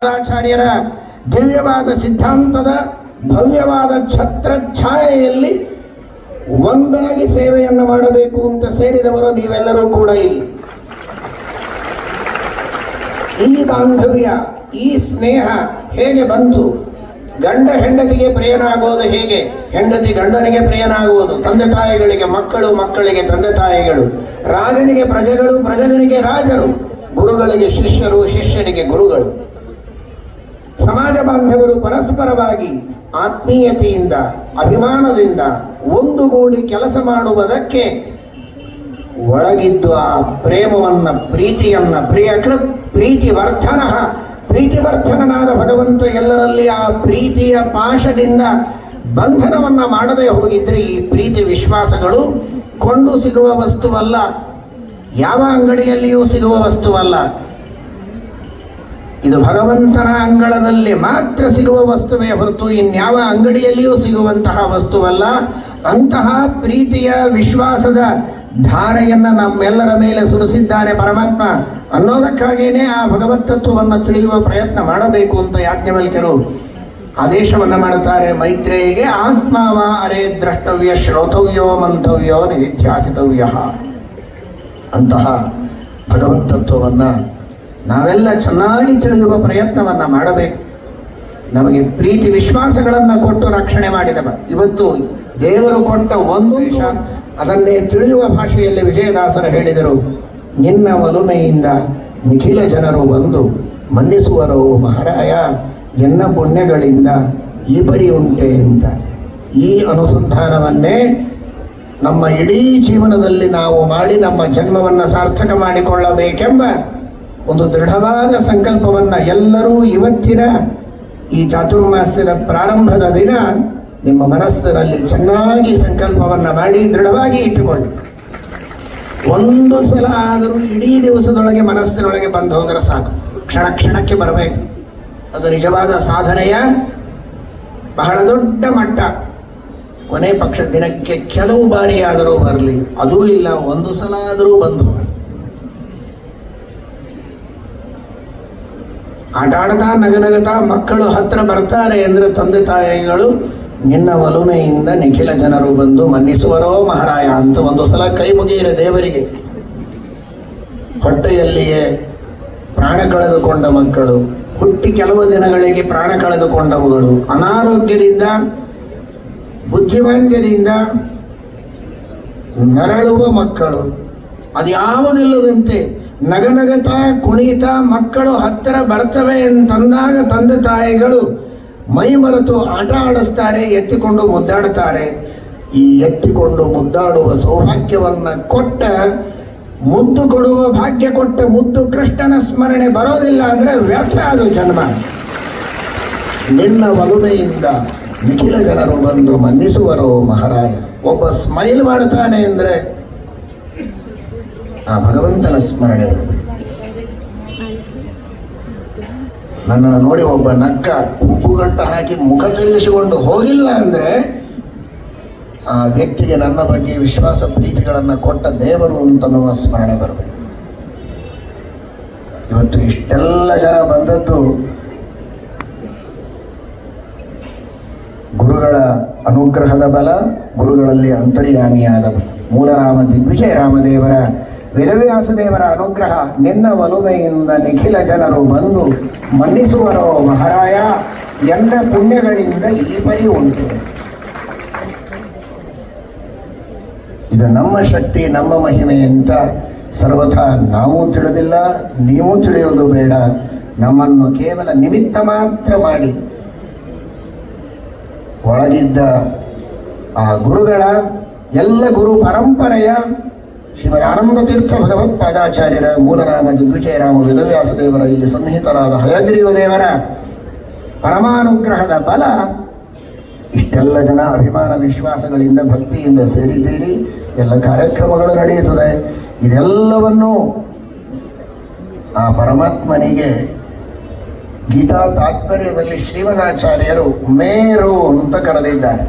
ಆಚಾರ್ಯರ ದಿವ್ಯವಾದ ಸಿದ್ಧಾಂತದ ಭವ್ಯವಾದ ಛತ್ರಛಾಯೆಯಲ್ಲಿ ಒಂದಾಗಿ ಸೇವೆಯನ್ನು ಮಾಡಬೇಕು ಅಂತ ಸೇರಿದವರು ನೀವೆಲ್ಲರೂ ಕೂಡ ಇಲ್ಲಿ. ಈ ಬಾಂಧವ್ಯ, ಈ ಸ್ನೇಹ ಹೇಗೆ ಬಂತು? ಗಂಡ ಹೆಂಡತಿಗೆ ಪ್ರಿಯನಾಗುವುದು ಹೇಗೆ? ಹೆಂಡತಿ ಗಂಡನಿಗೆ ಪ್ರಿಯನಾಗುವುದು, ತಂದೆ ತಾಯಿಗಳಿಗೆ ಮಕ್ಕಳು, ಮಕ್ಕಳಿಗೆ ತಂದೆ ತಾಯಿಗಳು, ರಾಜನಿಗೆ ಪ್ರಜೆಗಳು, ಪ್ರಜೆಗಳಿಗೆ ರಾಜರು, ಗುರುಗಳಿಗೆ ಶಿಷ್ಯರು, ಶಿಷ್ಯರಿಗೆ ಗುರುಗಳು. ಸಮಾಜ ಬಾಂಧವರು ಪರಸ್ಪರವಾಗಿ ಆತ್ಮೀಯತೆಯಿಂದ, ಅಭಿಮಾನದಿಂದ ಒಂದುಗೂಡಿ ಕೆಲಸ ಮಾಡುವುದಕ್ಕೆ ಒಳಗಿದ್ದು ಆ ಪ್ರೇಮವನ್ನ, ಪ್ರೀತಿಯನ್ನ, ಪ್ರೀತಿವರ್ಧನನಾದ ಭಗವಂತ ಎಲ್ಲರಲ್ಲಿ ಆ ಪ್ರೀತಿಯ ಪಾಶದಿಂದ ಬಂಧನವನ್ನ ಮಾಡದೆ ಹೋಗಿದ್ರೆ ಈ ಪ್ರೀತಿ ವಿಶ್ವಾಸಗಳು ಕೊಂಡು ಸಿಗುವ ವಸ್ತುವಲ್ಲ, ಯಾವ ಅಂಗಡಿಯಲ್ಲಿಯೂ ಸಿಗುವ ವಸ್ತುವಲ್ಲ. ಇದು ಭಗವಂತನ ಅಂಗಳದಲ್ಲಿ ಮಾತ್ರ ಸಿಗುವ ವಸ್ತುವೇ ಹೊರತು ಇನ್ಯಾವ ಅಂಗಡಿಯಲ್ಲಿಯೂ ಸಿಗುವಂತಹ ವಸ್ತುವಲ್ಲ. ಅಂತಹ ಪ್ರೀತಿಯ ವಿಶ್ವಾಸದ ಧಾರೆಯನ್ನು ನಮ್ಮೆಲ್ಲರ ಮೇಲೆ ಸುರಿಸಿದ್ದಾನೆ ಪರಮಾತ್ಮ. ಅನ್ನೋದಕ್ಕಾಗಿಯೇ ಆ ಭಗವತ್ ತತ್ವವನ್ನು ತಿಳಿಯುವ ಪ್ರಯತ್ನ ಮಾಡಬೇಕು ಅಂತ ಯಾಜ್ಞವಲ್ಕ್ಯರು ಆದೇಶವನ್ನು ಮಾಡುತ್ತಾರೆ ಮೈತ್ರೇಯಿಗೆ. ಆತ್ಮಾವ ಅರೇ ದ್ರಷ್ಟವ್ಯ ಶ್ರೋತವ್ಯೋ ಮಂತವ್ಯೋ ನಿಧಿಧ್ಯಾಸಿತವ್ಯ. ಅಂತಹ ಭಗವತ್ ತತ್ವವನ್ನು ನಾವೆಲ್ಲ ಚೆನ್ನಾಗಿ ತಿಳಿಯುವ ಪ್ರಯತ್ನವನ್ನು ಮಾಡಬೇಕು. ನಮಗೆ ಪ್ರೀತಿ ವಿಶ್ವಾಸಗಳನ್ನು ಕೊಟ್ಟು ರಕ್ಷಣೆ ಮಾಡಿದವ. ಇವತ್ತು ದೇವರು ಕೊಟ್ಟ ಒಂದು ಅದನ್ನೇ ತಿಳಿಯುವ ಭಾಷೆಯಲ್ಲಿ ವಿಜಯದಾಸರು ಹೇಳಿದರು, ನಿನ್ನ ಒಲುಮೆಯಿಂದ ನಿಖಿಲ ಜನರು ಬಂದು ಮನ್ನಿಸುವರೋ ಮಹಾರಾಯ, ಎನ್ನ ಪುಣ್ಯಗಳಿಂದ ಈ ಪರಿ ಉಂಟೆ ಅಂತ. ಈ ಅನುಸಂಧಾನವನ್ನೇ ನಮ್ಮ ಇಡೀ ಜೀವನದಲ್ಲಿ ನಾವು ಮಾಡಿ ನಮ್ಮ ಜನ್ಮವನ್ನು ಸಾರ್ಥಕ ಮಾಡಿಕೊಳ್ಳಬೇಕೆಂಬ ಒಂದು ದೃಢವಾದ ಸಂಕಲ್ಪವನ್ನು ಎಲ್ಲರೂ ಇವತ್ತಿನ ಈ ಚಾತುರ್ಮಾಸ್ಯದ ಪ್ರಾರಂಭದ ದಿನ ನಿಮ್ಮ ಮನಸ್ಸಿನಲ್ಲಿ ಚೆನ್ನಾಗಿ ಸಂಕಲ್ಪವನ್ನು ಮಾಡಿ ದೃಢವಾಗಿ ಇಟ್ಟುಕೊಳ್ಳಿ. ಒಂದು ಸಲ ಆದರೂ ಇಡೀ ದಿವಸದೊಳಗೆ ಮನಸ್ಸಿನೊಳಗೆ ಬಂದು ಹೋದರೆ ಸಾಕು, ಕ್ಷಣ ಕ್ಷಣಕ್ಕೆ ಬರಬೇಕು. ಅದು ನಿಜವಾದ ಸಾಧನೆಯ ಬಹಳ ದೊಡ್ಡ ಮಟ್ಟ. ಕೊನೆ ಪಕ್ಷ ದಿನಕ್ಕೆ ಕೆಲವು ಬಾರಿ ಆದರೂ ಬರಲಿ, ಅದೂ ಇಲ್ಲ ಒಂದು ಸಲ ಆದರೂ ಬಂದು. ಆಟ ಆಡ್ತಾ ನಗನಗತಾ ಮಕ್ಕಳು ಹತ್ರ ಬರ್ತಾರೆ ಅಂದರೆ ತಂದೆ ತಾಯಿಗಳು ನಿನ್ನ ಒಲುಮೆಯಿಂದ ನಿಖಿಲ ಜನರು ಬಂದು ಮನ್ನಿಸುವರೋ ಮಹಾರಾಯ ಅಂತ ಒಂದು ಸಲ ಕೈ ಮುಗಿಯಿರೆ ದೇವರಿಗೆ. ಹೊಟ್ಟೆಯಲ್ಲಿಯೇ ಪ್ರಾಣ ಕಳೆದುಕೊಂಡ ಮಕ್ಕಳು, ಹುಟ್ಟಿ ಕೆಲವು ದಿನಗಳಿಗೆ ಪ್ರಾಣ ಕಳೆದುಕೊಂಡವುಗಳು, ಅನಾರೋಗ್ಯದಿಂದ ಬುದ್ಧಿಮಾಂದ್ಯದಿಂದ ನರಳುವ ಮಕ್ಕಳು, ಅದ್ಯಾವುದಿಲ್ಲದಂತೆ ನಗನಗತ ಕುಣಿತ ಮಕ್ಕಳು ಹತ್ತಿರ ಬರ್ತವೆ ಅಂತಂದಾಗ ತಂದೆ ತಾಯಿಗಳು ಮೈ ಮರೆತು ಆಟ ಆಡಿಸ್ತಾರೆ, ಎತ್ತಿಕೊಂಡು ಮುದ್ದಾಡುತ್ತಾರೆ. ಈ ಎತ್ತಿಕೊಂಡು ಮುದ್ದಾಡುವ ಸೌಭಾಗ್ಯವನ್ನು ಕೊಟ್ಟ, ಮುದ್ದು ಕೊಡುವ ಭಾಗ್ಯ ಕೊಟ್ಟ ಮುದ್ದು ಕೃಷ್ಣನ ಸ್ಮರಣೆ ಬರೋದಿಲ್ಲ ಅಂದರೆ ವ್ಯರ್ಥ ಅದು ಜನ್ಮ. ನಿನ್ನ ಒಲುಮೆಯಿಂದ ನಿಖಿಲ ಜನರು ಬಂದು ಮನ್ನಿಸುವರೋ ಮಹಾರಾಯ. ಒಬ್ಬ ಸ್ಮೈಲ್ ಮಾಡ್ತಾನೆ ಅಂದರೆ ಆ ಭಗವಂತನ ಸ್ಮರಣೆ ಬರಬೇಕು. ನನ್ನನ್ನು ನೋಡಿ ಒಬ್ಬ ನಕ್ಕ ಉಪ್ಪು ಗಂಟ ಹಾಕಿ ಮುಖ ತಿರುಗಿಸಿಕೊಂಡು ಹೋಗಿಲ್ಲ ಅಂದರೆ ಆ ವ್ಯಕ್ತಿಗೆ ನನ್ನ ಬಗ್ಗೆ ವಿಶ್ವಾಸ ಪ್ರೀತಿಗಳನ್ನು ಕೊಟ್ಟ ದೇವರು ಅಂತನ್ನುವ ಸ್ಮರಣೆ ಬರಬೇಕು. ಇವತ್ತು ಇಷ್ಟೆಲ್ಲ ಜನ ಬಂದದ್ದು ಗುರುಗಳ ಅನುಗ್ರಹದ ಬಲ, ಗುರುಗಳಲ್ಲಿ ಅಂತರ್ಯಾಮಿಯಾದ ಬಲ. ಮೂಲರಾಮ ದಿಗ್ವಿಜಯ ರಾಮದೇವರ, ವೇದವ್ಯಾಸದೇವರ ಅನುಗ್ರಹ. ನಿನ್ನ ಒಲುಮೆಯಿಂದ ನಿಖಿಲ ಜನರು ಬಂದು ಮನ್ನಿಸುವರೋ ಮಹಾರಾಯ, ಎನ್ನ ಪುಣ್ಯಗಳಿಂದ ಈ ಪರಿ ಉಂಟು. ಇದು ನಮ್ಮ ಶಕ್ತಿ, ನಮ್ಮ ಮಹಿಮೆ ಅಂತ ಸರ್ವಥಾ ನಾವು ತಿಳಿದಿಲ್ಲ, ನೀವು ತಿಳಿಯೋದು ಬೇಡ. ನಮ್ಮನ್ನು ಕೇವಲ ನಿಮಿತ್ತ ಮಾತ್ರ ಮಾಡಿ ಒಳಗಿದ್ದ ಆ ಗುರುಗಳ, ಎಲ್ಲ ಗುರು ಪರಂಪರೆಯ ಶ್ರೀಮದ್ ಆನಂದ ತೀರ್ಥ ಭಗವತ್ಪಾದಾಚಾರ್ಯರ, ಮೂಲರಾಮ ದಿಗ್ವಿಜಯರಾಮ ವೇದವ್ಯಾಸದೇವರ, ಇಲ್ಲಿ ಸನ್ನಿಹಿತರಾದ ಹಯಗ್ರೀವ ದೇವರ ಪರಮಾನುಗ್ರಹದ ಬಲ. ಇಷ್ಟೆಲ್ಲ ಜನ ಅಭಿಮಾನ ವಿಶ್ವಾಸಗಳಿಂದ ಭಕ್ತಿಯಿಂದ ಸೇರಿದ್ದೀರಿ. ಎಲ್ಲ ಕಾರ್ಯಕ್ರಮಗಳು ನಡೆಯುತ್ತದೆ. ಇದೆಲ್ಲವನ್ನು ಆ ಪರಮಾತ್ಮನಿಗೆ ಗೀತಾ ತಾತ್ಪರ್ಯದಲ್ಲಿ ಶ್ರೀಮದಾಚಾರ್ಯರು ಮೇರು ಅಂತ ಕರೆದಿದ್ದಾರೆ.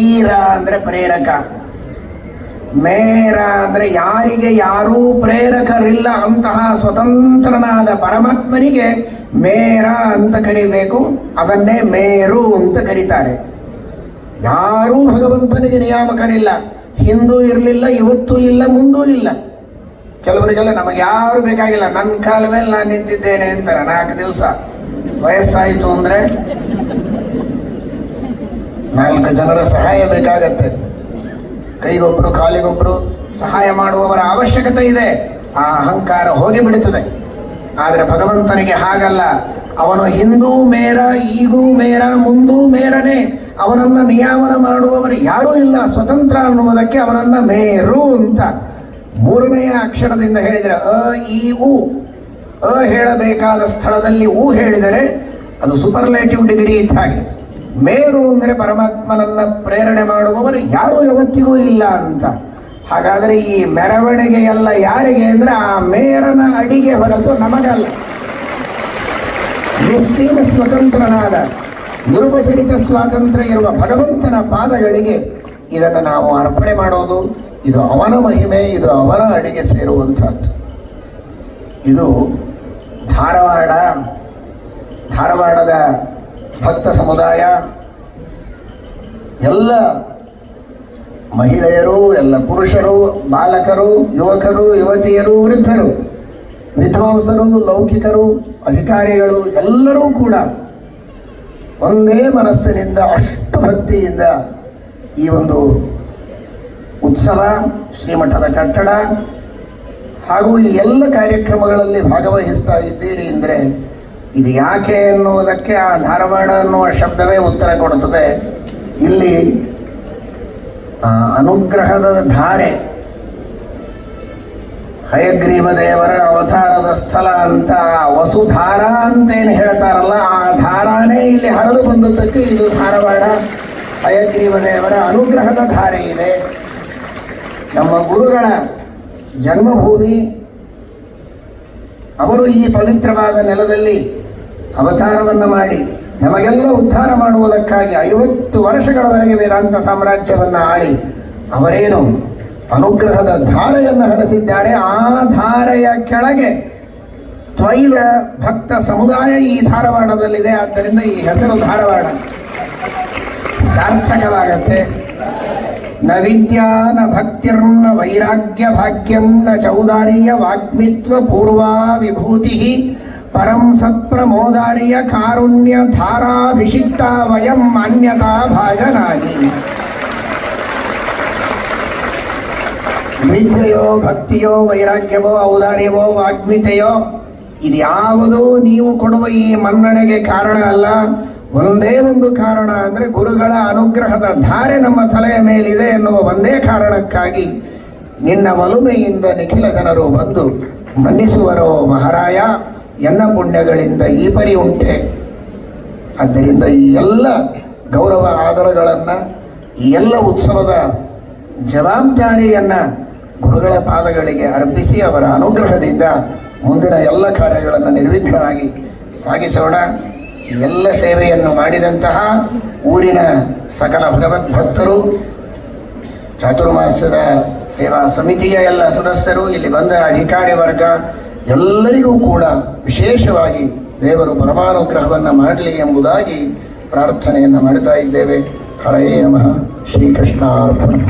ಈರ ಅಂದರೆ ಪ್ರೇರಕ, ಮೇರ ಅಂದರೆ ಯಾರಿಗೆ ಯಾರೂ ಪ್ರೇರಕರಿಲ್ಲ ಅಂತಹ ಸ್ವತಂತ್ರನಾದ ಪರಮಾತ್ಮನಿಗೆ ಮೇರ ಅಂತ ಕರಿಬೇಕು, ಅದನ್ನೇ ಮೇರು ಅಂತ ಕರೀತಾರೆ. ಯಾರೂ ಭಗವಂತನಿಗೆ ನಿಯಾಮಕರಿಲ್ಲ. ಹಿಂದೂ ಇರಲಿಲ್ಲ, ಇವತ್ತೂ ಇಲ್ಲ, ಮುಂದೂ ಇಲ್ಲ. ಕೆಲವರಿಗೆಲ್ಲ ನಮಗೆ ಯಾರು ಬೇಕಾಗಿಲ್ಲ, ನನ್ನ ಕಾಲ ಮೇಲೆ ನಾನು ನಿಂತಿದ್ದೇನೆ ಅಂತಾರೆ. 4 ದಿವಸ ವಯಸ್ಸಾಯಿತು ಅಂದರೆ 4 ಜನರ ಸಹಾಯ ಬೇಕಾಗತ್ತೆ. ಕೈಗೊಬ್ಬರು ಕಾಲಿಗೊಬ್ಬರು ಸಹಾಯ ಮಾಡುವವರ ಅವಶ್ಯಕತೆ ಇದೆ. ಆ ಅಹಂಕಾರ ಹೋಗಿ ಬಿಡುತ್ತದೆ. ಆದರೆ ಭಗವಂತನಿಗೆ ಹಾಗಲ್ಲ. ಅವನು ಹಿಂದೂ ಮೇರ, ಈಗೂ ಮೇರ, ಮುಂದೂ ಮೇರನೇ. ಅವನನ್ನು ನಿಯಾಮನ ಮಾಡುವವರು ಯಾರೂ ಇಲ್ಲ. ಸ್ವತಂತ್ರ ಅನ್ನುವುದಕ್ಕೆ ಅವನನ್ನು ಮೇರು ಅಂತ 3ನೆಯ ಅಕ್ಷರದಿಂದ ಹೇಳಿದರೆ ಅ ಈ ಉ. ಅ ಹೇಳಬೇಕಾದ ಸ್ಥಳದಲ್ಲಿ ಉ ಹೇಳಿದರೆ ಅದು ಸೂಪರ್ಲೇಟಿವ್ ಡಿಗ್ರಿ ಇದ್ದ ಹಾಗೆ. ಮೇರು ಅಂದರೆ ಪರಮಾತ್ಮನನ್ನ ಪ್ರೇರಣೆ ಮಾಡುವವರು ಯಾರೂ ಯಾವತ್ತಿಗೂ ಇಲ್ಲ ಅಂತ. ಹಾಗಾದರೆ ಈ ಮೆರವಣಿಗೆ ಎಲ್ಲ ಯಾರಿಗೆ ಅಂದರೆ ಆ ಮೇರನ ಅಡಿಗೆ ಹೊರತು ನಮಗಲ್ಲ. ನಿಸ್ಸೀಮ ಸ್ವತಂತ್ರನಾದ ನಿರುಪಚರಿತ ಸ್ವಾತಂತ್ರ್ಯ ಇರುವ ಭಗವಂತನ ಪಾದಗಳಿಗೆ ಇದನ್ನು ನಾವು ಅರ್ಪಣೆ ಮಾಡೋದು. ಇದು ಅವನ ಮಹಿಮೆ, ಇದು ಅವನ ಅಡಿಗೆ ಸೇರುವಂಥದ್ದು. ಇದು ಧಾರವಾಡದ ಭಕ್ತ ಸಮುದಾಯ, ಎಲ್ಲ ಮಹಿಳೆಯರು, ಎಲ್ಲ ಪುರುಷರು, ಬಾಲಕರು, ಯುವಕರು, ಯುವತಿಯರು, ವೃದ್ಧರು, ವಿದ್ವಾಂಸರು, ಲೌಕಿಕರು, ಅಧಿಕಾರಿಗಳು ಎಲ್ಲರೂ ಕೂಡ ಒಂದೇ ಮನಸ್ಸಿನಿಂದ ಅಷ್ಟು ಭಕ್ತಿಯಿಂದ ಈ ಒಂದು ಉತ್ಸವ, ಶ್ರೀಮಠದ ಕಟ್ಟಡ ಹಾಗೂ ಈ ಎಲ್ಲ ಕಾರ್ಯಕ್ರಮಗಳಲ್ಲಿ ಭಾಗವಹಿಸ್ತಾ ಇದ್ದೀರಿ ಅಂದರೆ ಇದು ಯಾಕೆ ಎನ್ನುವುದಕ್ಕೆ ಆ ಧಾರವಾಡ ಅನ್ನುವ ಶಬ್ದವೇ ಉತ್ತರ ಕೊಡುತ್ತದೆ. ಇಲ್ಲಿ ಅನುಗ್ರಹದ ಧಾರೆ, ಹಯಗ್ರೀವ ದೇವರ ಅವತಾರದ ಸ್ಥಳ ಅಂತ ವಸುಧಾರ ಅಂತೇನು ಹೇಳ್ತಾರಲ್ಲ, ಆ ಧಾರಾನೇ ಇಲ್ಲಿ ಹರಿದು ಬಂದದ್ದಕ್ಕೆ ಇದು ಧಾರವಾಡ. ಹಯಗ್ರೀವ ದೇವರ ಅನುಗ್ರಹದ ಧಾರೆ ಇದೆ. ನಮ್ಮ ಗುರುಗಳ ಜನ್ಮಭೂಮಿ. ಅವರು ಈ ಪವಿತ್ರವಾದ ನೆಲದಲ್ಲಿ ಅವತಾರವನ್ನು ಮಾಡಿ ನಮಗೆಲ್ಲ ಉದ್ಧಾರ ಮಾಡುವುದಕ್ಕಾಗಿ 50 ವರ್ಷಗಳವರೆಗೆ ವೇದಾಂತ ಸಾಮ್ರಾಜ್ಯವನ್ನು ಆಳಿ ಅವರೇನು ಅನುಗ್ರಹದ ಧಾರೆಯನ್ನು ಹರಿಸಿದ್ದಾರೆ. ಆ ಧಾರೆಯ ಕೆಳಗೆ ತ್ವೈದ ಭಕ್ತ ಸಮುದಾಯ ಈ ಧಾರವಾಡದಲ್ಲಿದೆ. ಆದ್ದರಿಂದ ಈ ಹೆಸರು ಧಾರವಾಡ ಸಾರ್ಥಕವಾಗತ್ತೆ. ನ ವಿದ್ಯಾ ನ ಭಕ್ತಿರ್ನ ವೈರಾಗ್ಯ ಭಾಗ್ಯಂ ನ ಚೌದಾರ್ಯ ವಾಗ್ಮಿತ್ವ ಪೂರ್ವಾ ವಿಭೂತಿ ಪರಂ ಸತ್ಪ್ರಮೋದಾರ್ಯ ಕಾರುಣ್ಯ ಧಾರಾಭಿಷಿಕ್ತ ವಯಂ ಮಾನ್ಯತಾ ಭಾಜನಾನಿ. ವಿದ್ಯೆಯೋ, ಭಕ್ತಿಯೋ, ವೈರಾಗ್ಯವೋ, ಔದಾರ್ಯವೋ, ವಾಗ್ಮಿತೆಯೋ ಇದ್ಯಾವುದೂ ನೀವು ಕೊಡುವ ಈ ಮನ್ನಣೆಗೆ ಕಾರಣ ಅಲ್ಲ. ಒಂದೇ ಒಂದು ಕಾರಣ ಅಂದರೆ ಗುರುಗಳ ಅನುಗ್ರಹದ ಧಾರೆ ನಮ್ಮ ತಲೆಯ ಮೇಲಿದೆ ಎನ್ನುವ ಒಂದೇ ಕಾರಣಕ್ಕಾಗಿ ನಿನ್ನ ಒಲುಮೆಯಿಂದ ನಿಖಿಲ ಜನರು ಬಂದು ಮನ್ನಿಸುವರೋ ಮಹಾರಾಯ, ಎನ್ನ ಪುಣ್ಯಗಳಿಂದ ಈ ಪರಿ ಉಂಟೆ. ಆದ್ದರಿಂದ ಈ ಎಲ್ಲ ಗೌರವ ಆದರಗಳನ್ನು, ಈ ಎಲ್ಲ ಉತ್ಸವದ ಜವಾಬ್ದಾರಿಯನ್ನು ಗುರುಗಳ ಪಾದಗಳಿಗೆ ಅರ್ಪಿಸಿ ಅವರ ಅನುಗ್ರಹದಿಂದ ಮುಂದಿನ ಎಲ್ಲ ಕಾರ್ಯಗಳನ್ನು ನಿರ್ವಿಘ್ನವಾಗಿ ಸಾಗಿಸೋಣ. ಎಲ್ಲ ಸೇವೆಯನ್ನು ಮಾಡಿದಂತಹ ಊರಿನ ಸಕಲ ಭಗವದ್ಭಕ್ತರು, ಚಾತುರ್ಮಾಸ್ಯದ ಸೇವಾ ಸಮಿತಿಯ ಎಲ್ಲ ಸದಸ್ಯರು, ಇಲ್ಲಿ ಬಂದ ಅಧಿಕಾರಿ ವರ್ಗ ಎಲ್ಲರಿಗೂ ಕೂಡ ವಿಶೇಷವಾಗಿ ದೇವರು ಪರಮಾನುಗ್ರಹವನ್ನು ಮಾಡಲಿ ಎಂಬುದಾಗಿ ಪ್ರಾರ್ಥನೆಯನ್ನು ಮಾಡ್ತಾ ಇದ್ದೇವೆ. ಹರೇ ನಮಃ. ಶ್ರೀಕೃಷ್ಣ ಅರ್ಪಣ.